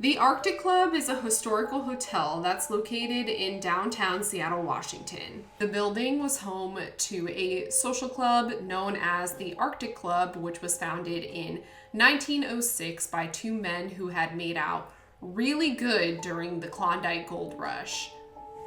The Arctic Club is a historical hotel that's located in downtown Seattle, Washington. The building was home to a social club known as the Arctic Club, which was founded in 1906 by two men who had made out really good during the Klondike Gold Rush.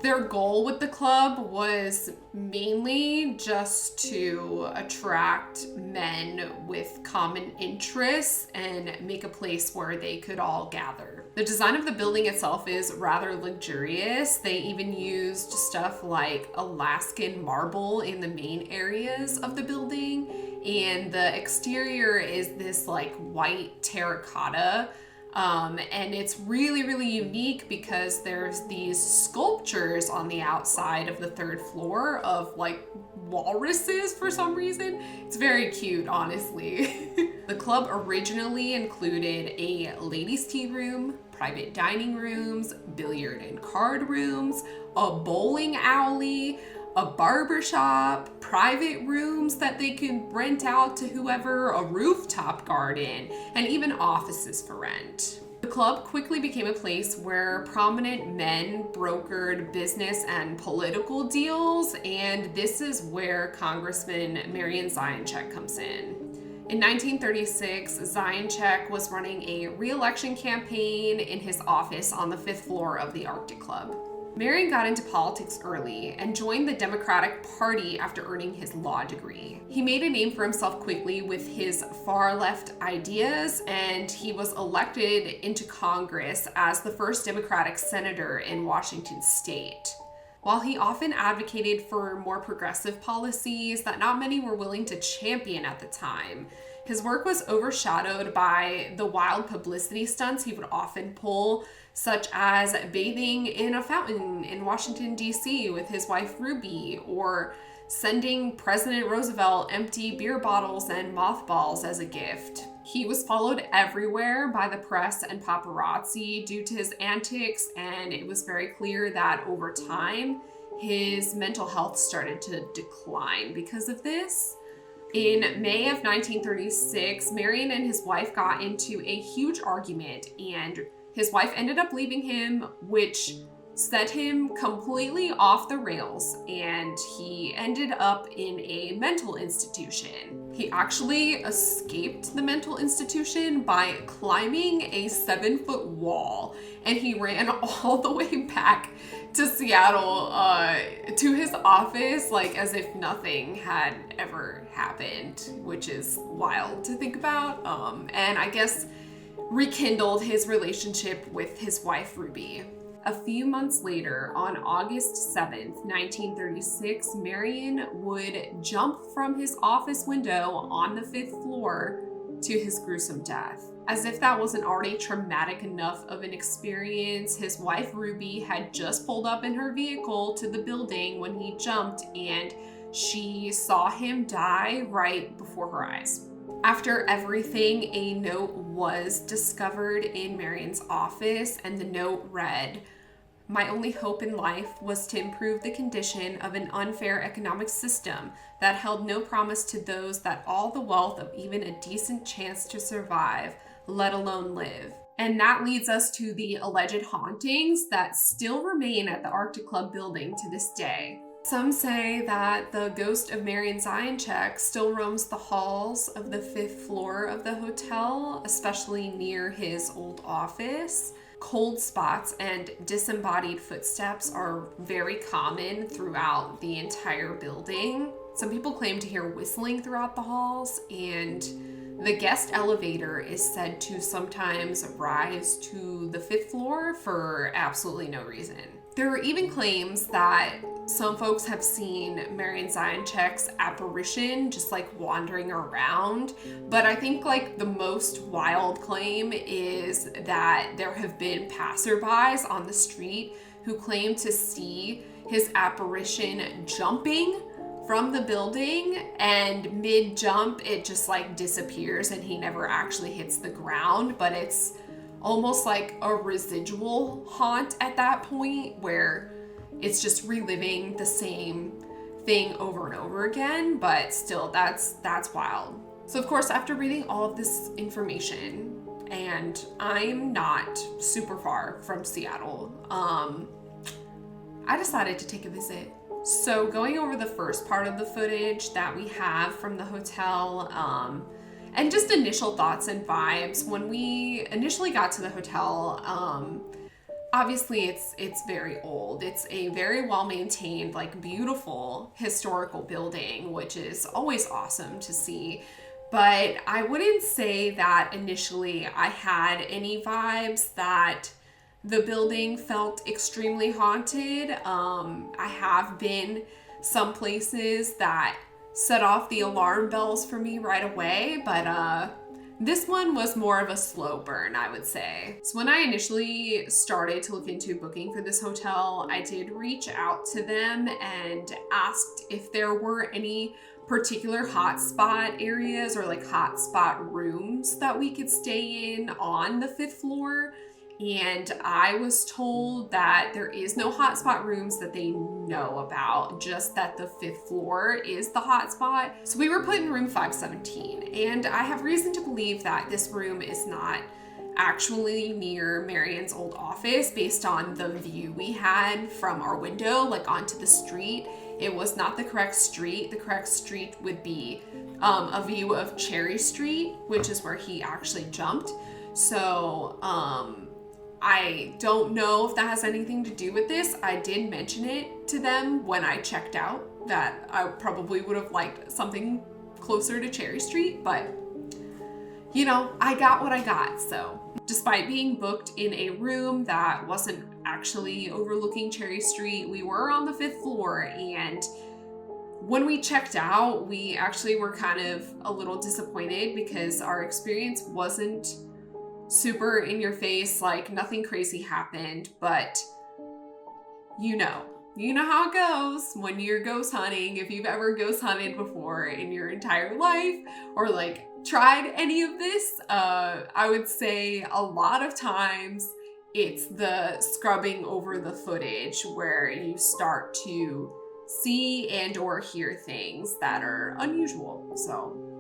Their goal with the club was mainly just to attract men with common interests and make a place where they could all gather. The design of the building itself is rather luxurious. They even used stuff like Alaskan marble in the main areas of the building, and the exterior is this like white terracotta. And it's really, really unique because there's these sculptures on the outside of the third floor of like walruses for some reason. It's very cute, honestly. The club originally included a ladies' tea room, private dining rooms, billiard and card rooms, a bowling alley, a barber shop, private rooms that they could rent out to whoever, a rooftop garden, and even offices for rent. The club quickly became a place where prominent men brokered business and political deals, and this is where Congressman Marian Zajanc comes in. In 1936, Zajanc was running a re-election campaign in his office on the 5th floor of the Arctic Club. Marian got into politics early and joined the Democratic Party after earning his law degree. He made a name for himself quickly with his far-left ideas, and he was elected into Congress as the first Democratic senator in Washington state. While he often advocated for more progressive policies that not many were willing to champion at the time, his work was overshadowed by the wild publicity stunts he would often pull, such as bathing in a fountain in Washington, D.C. with his wife Ruby, or sending President Roosevelt empty beer bottles and mothballs as a gift. He was followed everywhere by the press and paparazzi due to his antics, and it was very clear that over time, his mental health started to decline because of this. In May of 1936, Marian and his wife got into a huge argument, and his wife ended up leaving him, which set him completely off the rails, and he ended up in a mental institution. He actually escaped the mental institution by climbing a 7-foot wall, and he ran all the way back to Seattle to his office like as if nothing had ever happened, which is wild to think about, and I guess rekindled his relationship with his wife Ruby. A few months later, on August 7th, 1936, Marian would jump from his office window on the 5th floor to his gruesome death. As if that wasn't already traumatic enough of an experience, his wife Ruby had just pulled up in her vehicle to the building when he jumped, and she saw him die right before her eyes. After everything, a note was discovered in Marian's office, and the note read, "My only hope in life was to improve the condition of an unfair economic system that held no promise to those that all the wealth of even a decent chance to survive, let alone live." And that leads us to the alleged hauntings that still remain at the Arctic Club building to this day. Some say that the ghost of Marian Zajanc still roams the halls of the 5th floor of the hotel, especially near his old office. Cold spots and disembodied footsteps are very common throughout the entire building. Some people claim to hear whistling throughout the halls, and the guest elevator is said to sometimes rise to the 5th floor for absolutely no reason. There are even claims that some folks have seen Marian Zajanc's apparition just like wandering around, but I think like the most wild claim is that there have been passerbys on the street who claim to see his apparition jumping from the building, and mid-jump it just like disappears and he never actually hits the ground, but it's almost like a residual haunt at that point where it's just reliving the same thing over and over again, but still that's wild. So of course, after reading all of this information and I'm not super far from Seattle. I decided to take a visit. So going over the first part of the footage that we have from the hotel, and just initial thoughts and vibes. When we initially got to the hotel, obviously it's very old. It's a very well-maintained, like beautiful historical building, which is always awesome to see. But I wouldn't say that initially I had any vibes that the building felt extremely haunted. I have been some places that set off the alarm bells for me right away, but this one was more of a slow burn, I would say. So when I initially started to look into booking for this hotel, I did reach out to them and asked if there were any particular hotspot areas or like hotspot rooms that we could stay in on the 5th floor. And I was told that there is no hotspot rooms that they know about, just that the 5th floor is the hotspot. So we were put in room 517, and I have reason to believe that this room is not actually near Marion's old office based on the view we had from our window, like onto the street. It was not the correct street. The correct street would be a view of Cherry Street, which is where he actually jumped. So, I don't know if that has anything to do with this. I did mention it to them when I checked out that I probably would have liked something closer to Cherry Street, but you know, I got what I got. So despite being booked in a room that wasn't actually overlooking Cherry Street, we were on the 5th floor, and when we checked out, we actually were kind of a little disappointed because our experience wasn't super in your face, like nothing crazy happened, but you know how it goes when you're ghost hunting. If you've ever ghost hunted before in your entire life or like tried any of this, I would say a lot of times it's the scrubbing over the footage where you start to see and or hear things that are unusual. So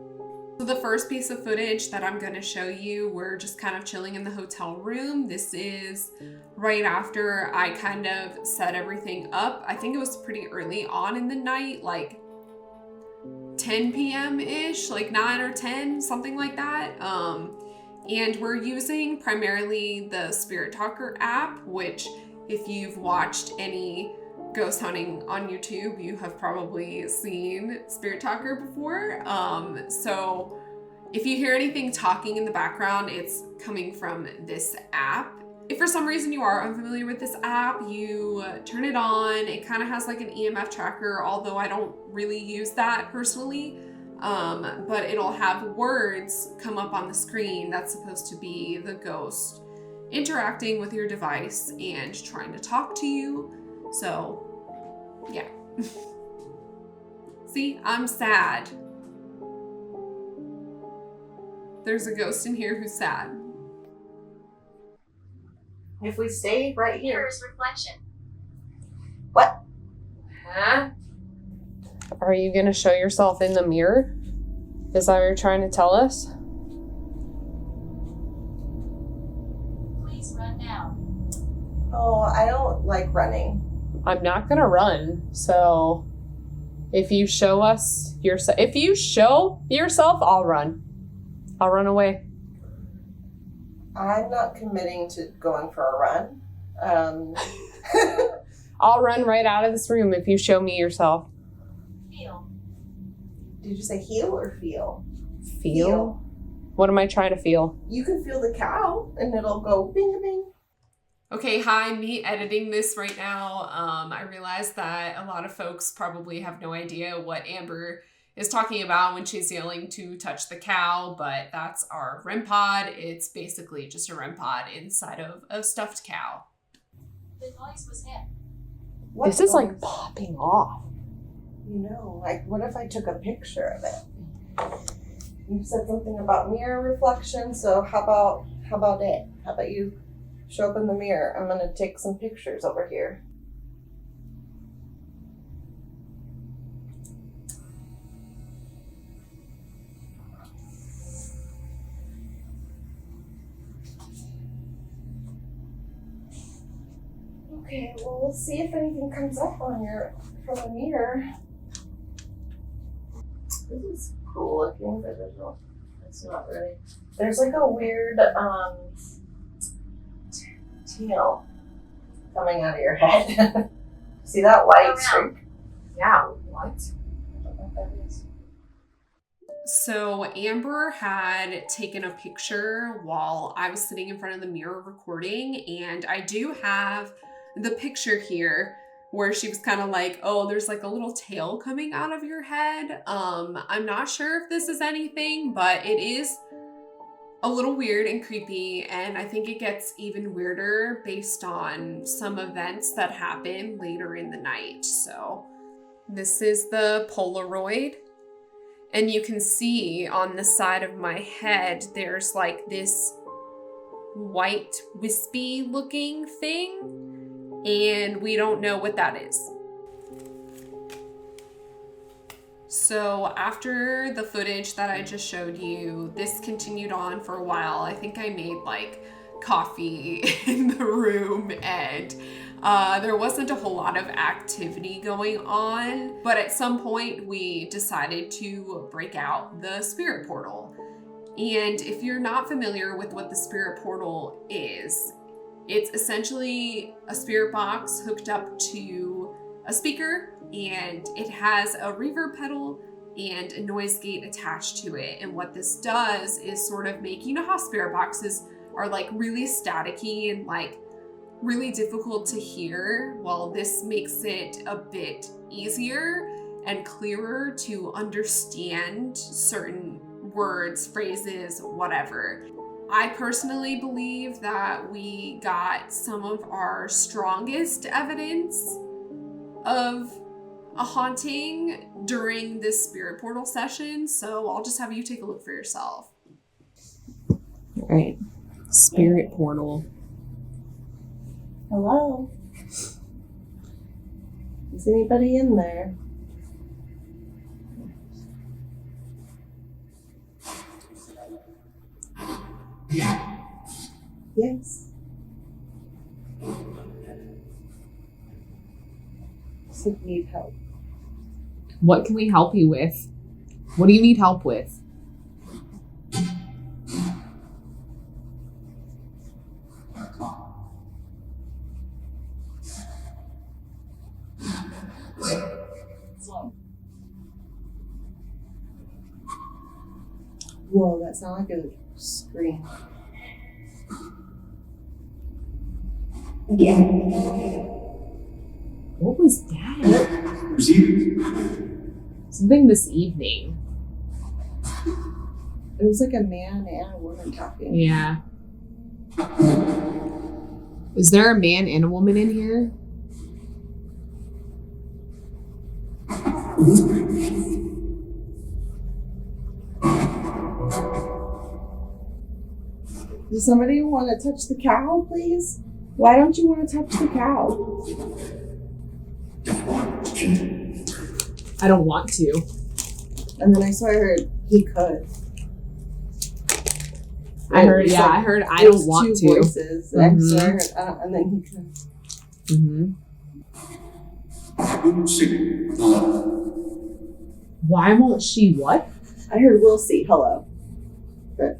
the first piece of footage that I'm going to show you, we're just kind of chilling in the hotel room. This is right after I kind of set everything up. I think it was pretty early on in the night, like 10 p.m.-ish, like 9 or 10, something like that. And we're using primarily the Spirit Talker app, which if you've watched any ghost hunting on YouTube, you have probably seen Spirit Talker before. So if you hear anything talking in the background, it's coming from this app. If for some reason you are unfamiliar with this app, you turn it on. It kind of has like an EMF tracker, although I don't really use that personally. But it'll have words come up on the screen that's supposed to be the ghost interacting with your device and trying to talk to you. So, yeah. See, I'm sad. There's a ghost in here who's sad. If we stay right here. Mirror's reflection. What? Huh? Are you gonna show yourself in the mirror? Is that what you're trying to tell us? Please run now. Oh, I don't like running. I'm not gonna run, so if you show us yourself, I'll run. I'll run away. I'm not committing to going for a run. I'll run right out of this room if you show me yourself. Feel. Did you say heel or feel? Feel? What am I trying to feel? You can feel the cow and it'll go bing bing. Okay, hi, me editing this right now. I realized that a lot of folks probably have no idea what Amber is talking about when she's yelling to touch the cow, but that's our REM pod. It's basically just a REM pod inside of a stuffed cow. The noise was him. This is like popping off. You know, like what if I took a picture of it? You said something about mirror reflection, so how about it? How about you show up in the mirror? I'm gonna take some pictures over here. Okay, well, we'll see if anything comes up from the mirror. This is cool looking, but it's not really. There's like a weird tail coming out of your head. See that white streak? Yeah, what? I don't know what that is. So Amber had taken a picture while I was sitting in front of the mirror recording, and I do have the picture here where she was kind of like, oh, there's like a little tail coming out of your head. I'm not sure if this is anything, but it is a little weird and creepy, and I think it gets even weirder based on some events that happen later in the night. So this is the Polaroid. And you can see on the side of my head, there's like this white wispy looking thing, and we don't know what that is. So after the footage that I just showed you, this continued on for a while. I think I made like coffee in the room, and there wasn't a whole lot of activity going on, but at some point we decided to break out the spirit portal. And if you're not familiar with what the spirit portal is, it's essentially a spirit box hooked up to a speaker, and it has a reverb pedal and a noise gate attached to it. And what this does is sort of make, you know how spirit boxes are like really staticky and like really difficult to hear? Well, this makes it a bit easier and clearer to understand certain words, phrases, whatever. I personally believe that we got some of our strongest evidence of a haunting during this spirit portal session, so I'll just have you take a look for yourself. All right. Spirit portal. Hello? Is anybody in there? Yes. So need help. What can we help you with? What do you need help with? Whoa, that sounded like a scream. Yeah. What was that? Something this evening. It was like a man and a woman talking. Yeah. Is there a man and a woman in here? Does somebody want to touch the cow, please? Why don't you want to touch the cow? I don't want to. And then I heard he could. I heard I don't want two to. Voices. Mm-hmm. And so I heard, and then he could. Why won't she what? I heard we'll see. Hello. But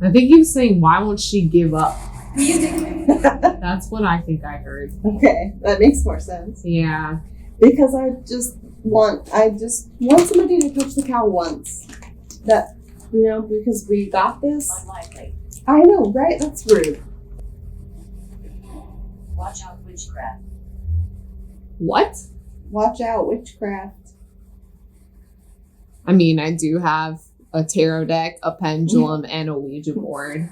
I think he was saying, why won't she give up? That's what I think I heard. okay, that makes more sense. Yeah. Because I just want somebody to touch the cow once. That, because we got this. Unlikely. I know, right? That's rude. Watch out, witchcraft. What? Watch out, witchcraft. I mean, I do have a tarot deck, a pendulum, and a Ouija board.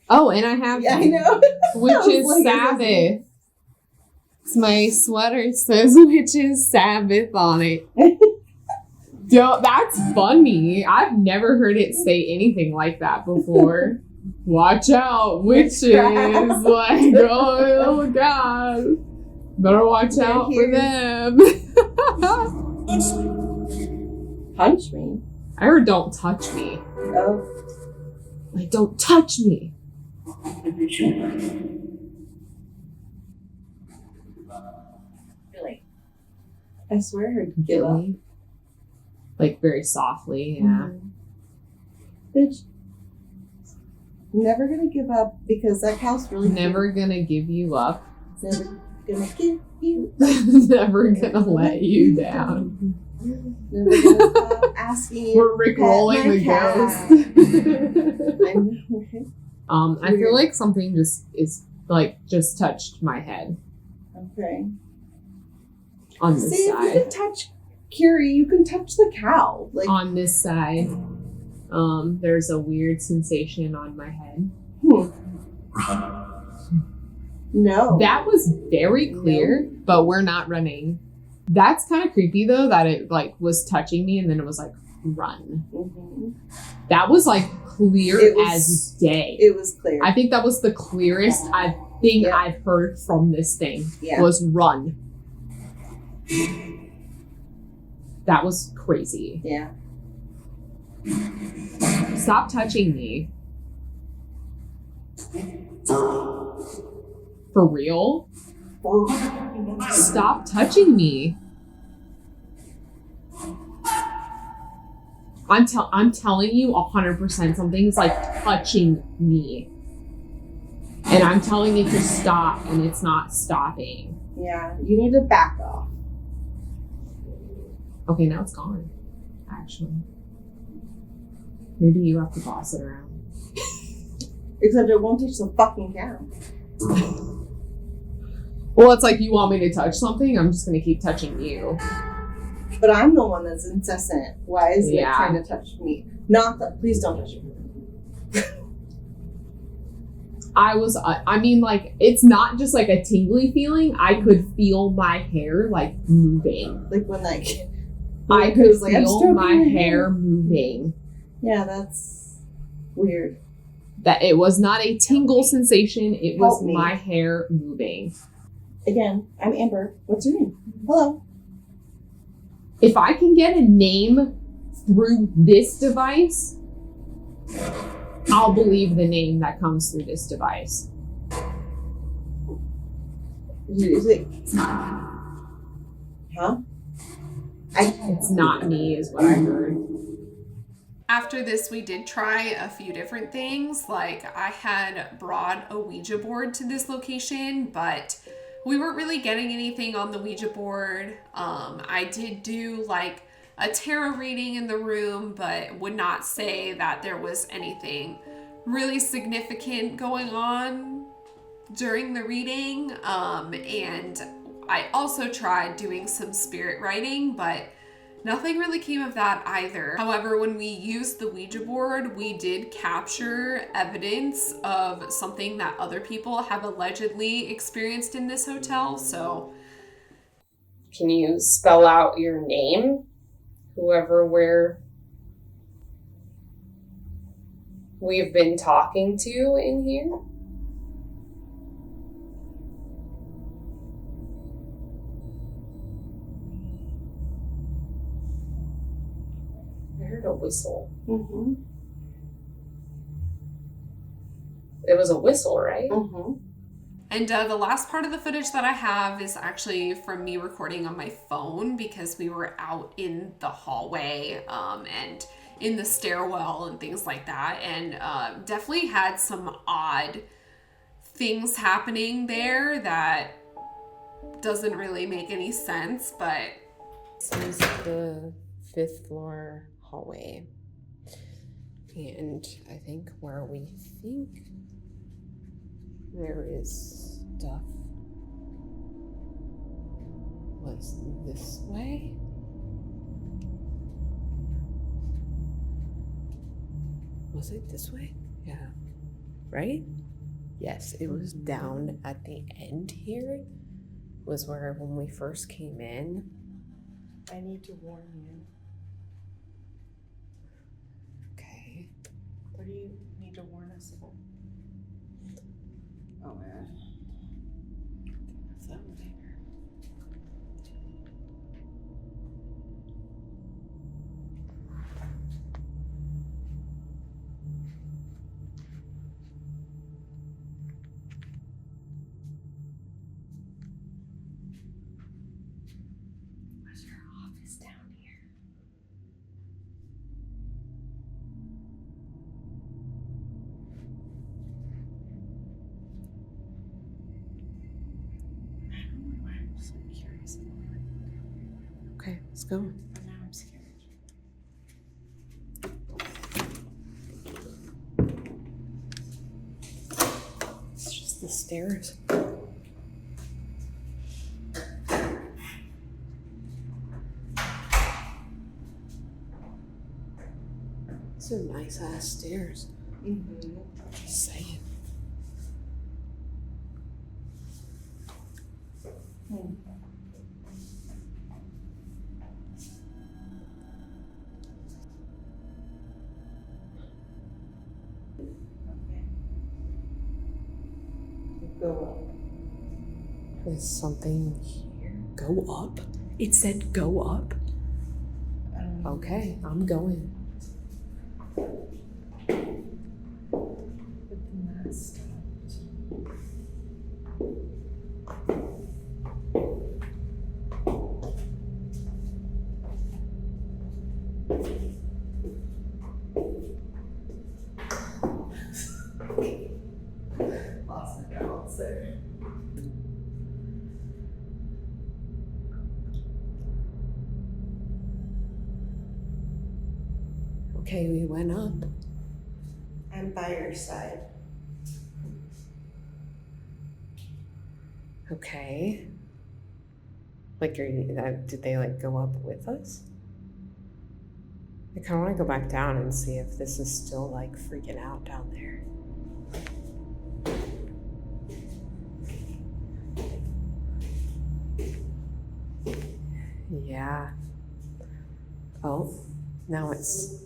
Oh, and I have Yeah, I know. Witch's like, Sabbath. My sweater says Witch's Sabbath on it. Yo, that's funny. I've never heard it say anything like that before. Watch out, witches. Like, oh God. Better watch out for them. Punch me. I heard don't touch me. Oh. Like, don't touch me. Really? I swear I heard give up. Like very softly, yeah. Bitch. Never gonna give up because that house really. Never gonna give you up. Never gonna give you. Never gonna let you down. Never gonna stop asking you. We're rickrolling the ghost. I feel like something just touched my head. Okay. On this See, side. if you can touch Curie, you can touch the cow. Like on this side, there's a weird sensation on my head. No. That was very clear, but we're not running. That's kind of creepy though, that it like was touching me and then it was like, run. Mm-hmm. That was like clear as day. It was clear. I think that was the clearest I've heard from this thing was run. That was crazy. Yeah. Stop touching me. For real? Stop touching me. I'm telling you 100% something's like touching me. And I'm telling it to stop and it's not stopping. Yeah, you need to back off. Okay, now it's gone. Actually. Maybe you have to boss it around. Except it won't touch the fucking cow. Well, it's like you want me to touch something, I'm just going to keep touching you. But I'm the one that's incessant. Why is it Yeah. trying to touch me? Not that. Please don't touch me. I mean, like, it's not just like a tingly feeling. I could feel my hair, like, moving. Like when, like, I could like, I'm feel stroking my hair moving. Yeah, that's weird. That it was not a tingle sensation. It was Help me. my hair moving. Again, I'm Amber. What's your name? Hello. If I can get a name through this device, I'll believe the name that comes through this device. Huh? It's not me, is what I heard. After this, we did try a few different things. Like, I had brought a Ouija board to this location, but we weren't really getting anything on the Ouija board. I did do like a tarot reading in the room, but would not say that there was anything really significant going on during the reading. And I also tried doing some spirit writing, but nothing really came of that either. However, when we used the Ouija board, we did capture evidence of something that other people have allegedly experienced in this hotel, so. Can you spell out your name? Whoever we've been talking to in here? I heard a whistle. Mm-hmm. It was a whistle, right? Mm-hmm. And the last part of the footage that I have is actually from me recording on my phone because we were out in the hallway and in the stairwell and things like that, and definitely had some odd things happening there that doesn't really make any sense, but This is the 5th floor hallway. And I think where we think there is stuff was this way. Was it this way? Yeah. Right? Yes, it was down at the end here. Was where when we first came in. I need to warn you. Okay. What do you need to warn us about? Oh man. Let's go. But now I'm scared. It's just the stairs. These are nice ass stairs. Mm-hmm. Just saying. Okay. Go Is something here? Go up? It said go up? up. Okay, I'm going. But then that stopped. Lost my balance there. Okay, we went up. I'm by your side. Okay. Like, did they like go up with us? I kind of want to go back down and see if this is still like freaking out down there. Yeah. Oh, now it's.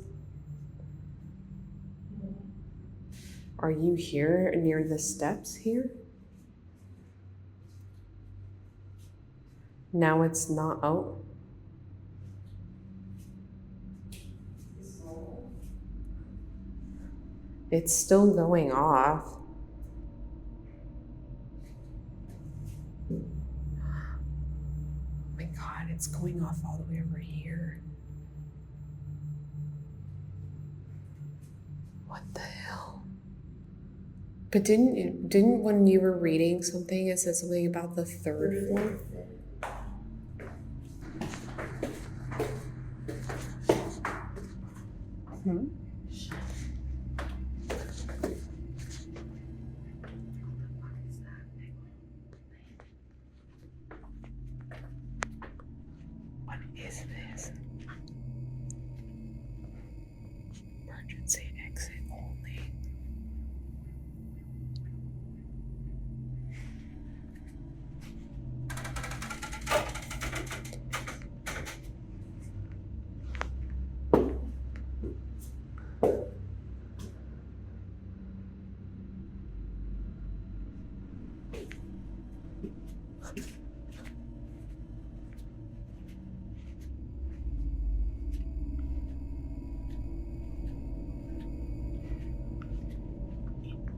Are you here near the steps here? Now it's not. Oh. It's still going off. Oh my God, it's going off all the way over here. What the hell? But didn't when you were reading something, it said something about the third floor? Hmm? What is this? Emergency exit only.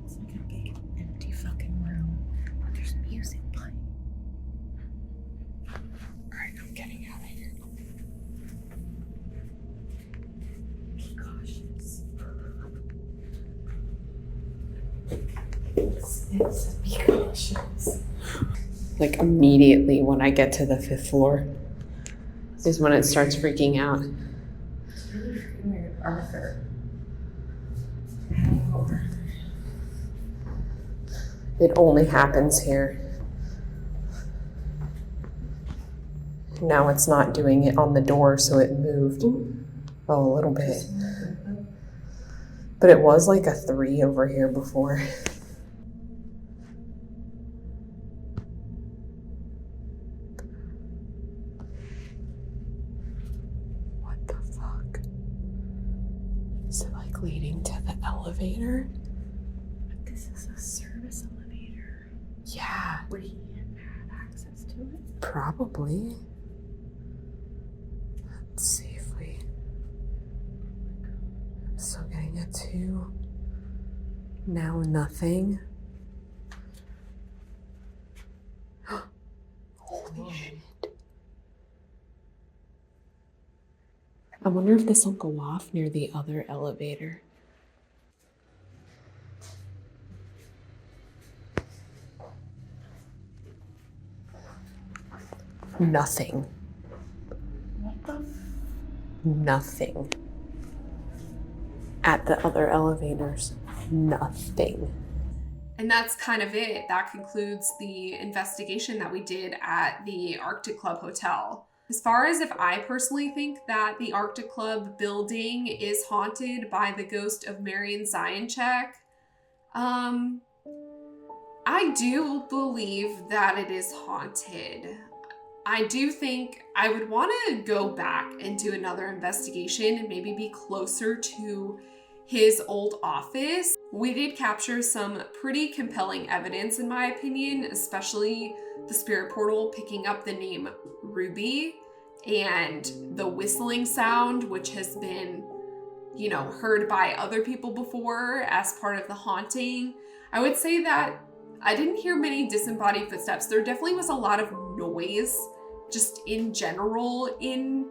It's like a big empty fucking room. But there's music playing. Alright, I'm getting out of here. Be cautious. Be cautious. Like immediately when I get to the 5th floor is when it starts freaking out. It's really freaking weird. Arthur. I don't know. It only happens here. Now it's not doing it on the door, so it moved. Oh, a little bit. But it was like a 3 over here before. What the fuck? Is it like leading to the elevator? This is a service elevator. Yeah, Would he have access to it? probably. Let's see if we. I'm still getting a 2. Now nothing. Holy shit. I wonder if this will go off near the other elevator. Nothing. nothing at the other elevators. Nothing. And that's kind of it. That concludes the investigation that we did at the Arctic Club Hotel. As far as if I personally think that the Arctic Club building is haunted by the ghost of Marian Zajanczak, I do believe that it is haunted. I do think I would want to go back and do another investigation and maybe be closer to his old office. We did capture some pretty compelling evidence, in my opinion, especially the spirit portal picking up the name Ruby and the whistling sound, which has been, heard by other people before as part of the haunting. I would say that I didn't hear many disembodied footsteps. There definitely was a lot of noise just in general in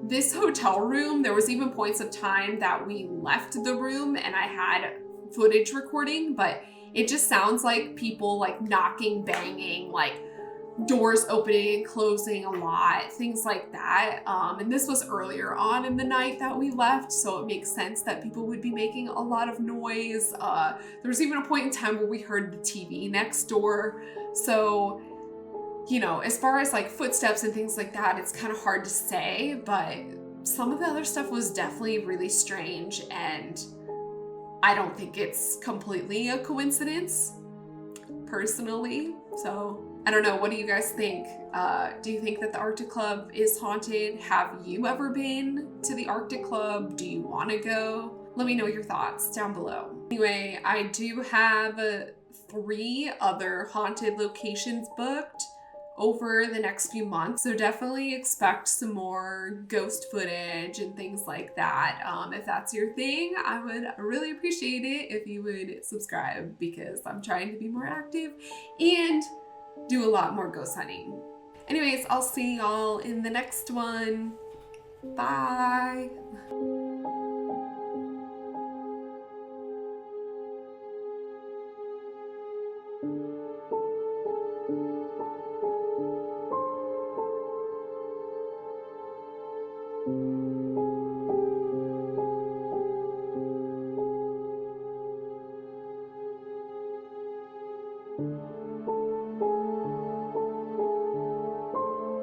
this hotel room. There was even points of time that we left the room and I had footage recording, but it just sounds like people like knocking, banging, like doors opening and closing a lot, things like that. And this was earlier on in the night that we left, so it makes sense that people would be making a lot of noise. There was even a point in time where we heard the TV next door. So, as far as like footsteps and things like that, it's kind of hard to say, but some of the other stuff was definitely really strange, and I don't think it's completely a coincidence, personally. So I don't know. What do you guys think? Do you think that the Arctic Club is haunted? Have you ever been to the Arctic Club? Do you want to go? Let me know your thoughts down below. Anyway, I do have 3 other haunted locations booked over the next few months, so definitely expect some more ghost footage and things like that. If that's your thing, I would really appreciate it if you would subscribe, because I'm trying to be more active and do a lot more ghost hunting. Anyways, I'll see y'all in the next one. Bye.